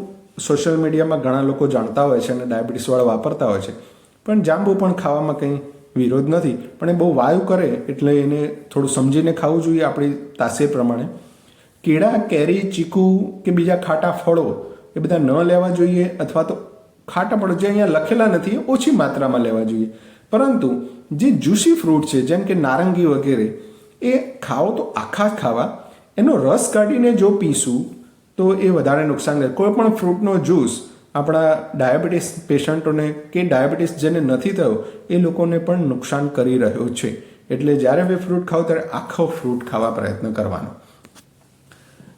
સોશિયલ મીડિયામાં ઘણા લોકો જાણતા હોય છે અને ડાયાબિટીસવાળા વાપરતા હોય છે. પણ જાંબુ પણ ખાવામાં કંઈ વિરોધ નથી, પણ એ બહુ વાયુ કરે એટલે એને થોડું સમજીને ખાવું જોઈએ આપણી તાસીર પ્રમાણે. કેળા, કેરી, ચીકુ કે બીજા ખાટા ફળો એ બધા ન લેવા જોઈએ, અથવા તો ખાટા ફળો જે અહીંયા લખેલા નથી ઓછી માત્રામાં લેવા જોઈએ. પરંતુ જે જ્યુસી ફ્રૂટ છે જેમ કે નારંગી વગેરે એ ખાઓ તો આખા જ ખાવા. એનો રસ કાઢીને જો પીશું તો એ વધારે નુકસાન કરે. કોઈ પણ ફ્રૂટનો જ્યુસ આપણા ડાયાબિટીસ પેશન્ટોને કે ડાયાબિટીસ જેને નથી થયો એ લોકોને પણ નુકસાન કરી રહ્યો છે. એટલે જ્યારે બી ફ્રૂટ ખાઓ ત્યારે આખો ફ્રૂટ ખાવા પ્રયત્ન કરવાનો.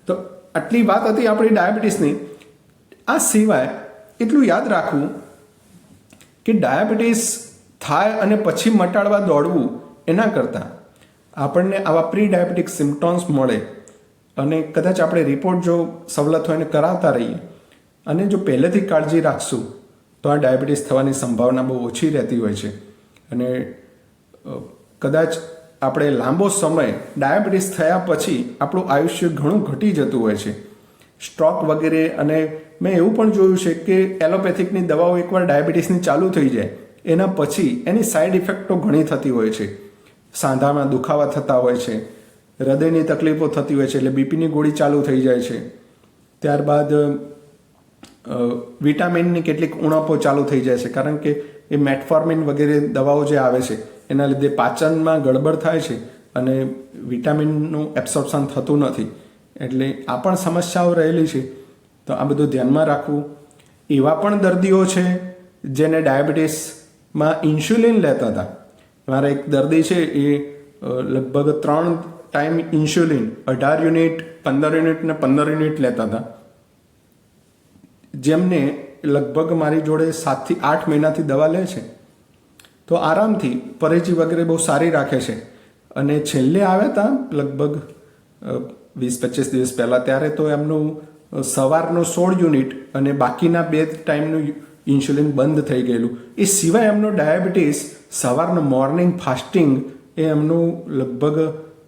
તો આટલી વાત હતી આપણી ડાયાબિટીસની. આ સિવાય એટલું યાદ રાખવું કે ડાયાબિટીસ થાય અને પછી મટાડવા દોડવું એના કરતાં આપણને આવા પ્રી ડાયાબિટીક સિમ્પટોમ્સ મળે અને કદાચ આપણે રિપોર્ટ જો સવલત હોય એને કરાવતા રહીએ અને જો પહેલેથી કાળજી રાખશું તો આ ડાયાબિટીસ થવાની સંભાવના બહુ ઓછી રહેતી હોય છે. અને કદાચ આપણે લાંબો સમય ડાયાબિટીસ થયા પછી આપણું આયુષ્ય ઘણું ઘટી જતું હોય છે. સ્ટ્રોક વગેરે, અને મેં એવું પણ જોયું છે કે એલોપેથિકની દવાઓ એકવાર ડાયાબિટીસની ચાલુ થઈ જાય એના પછી એની સાઈડ ઇફેક્ટો ઘણી થતી હોય છે. સાંધામાં દુખાવા થતા હોય છે, હૃદયની તકલીફો થતી હોય છે, એટલે બીપીની ગોળી ચાલુ થઈ જાય છે. ત્યારબાદ વિટામિનની કેટલીક ઉણપો ચાલુ થઈ જાય છે, કારણ કે એ મેટફોર્મિન વગેરે દવાઓ જે આવે છે એના લીધે પાચનમાં ગડબડ થાય છે અને વિટામિનનું એબ્સોર્પ્શન થતું નથી. એટલે આ પણ સમસ્યાઓ રહેલી છે, તો આ બધું ધ્યાનમાં રાખવું. એવા પણ દર્દીઓ છે જેને ડાયાબિટીસમાં ઇન્સ્યુલિન લેતા હતા. મારા એક દર્દી છે એ લગભગ 3 ટાઈમ ઇન્સ્યુલિન 18 યુનિટ, 15 યુનિટ ને 15 યુનિટ લેતા હતા, જેમને લગભગ મારી જોડે 7 થી 8 મહિનાથી દવા લે છે. તો આરામથી પરેજી વગેરે બહુ સારી રાખે છે. અને છેલ્લે આવ્યા હતા લગભગ 20-25 દિવસ પહેલાં, ત્યારે તો એમનું સવારનું 16 યુનિટ અને બાકીના 2 ટાઈમનું ઇન્સ્યુલિન બંધ થઈ ગયેલું. એ સિવાય એમનો ડાયાબિટીસ સવારનું મોર્નિંગ ફાસ્ટિંગ એ એમનું લગભગ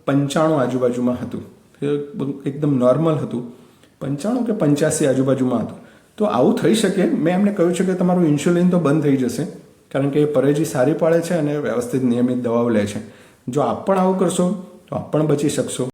95 આજુબાજુમાં હતું, એકદમ નોર્મલ હતું, 95 કે 85 આજુબાજુમાં હતું. તો આવું થઈ શકે. મેં એમને કહ્યું છે કે તમારું ઇન્સ્યુલિન તો બંધ થઈ જશે, કારણ કે એ પરેજી સારી પાડે છે અને વ્યવસ્થિત નિયમિત દવાઓ લે છે. જો આપ પણ આવું કરશો તો આપ પણ બચી શકશો.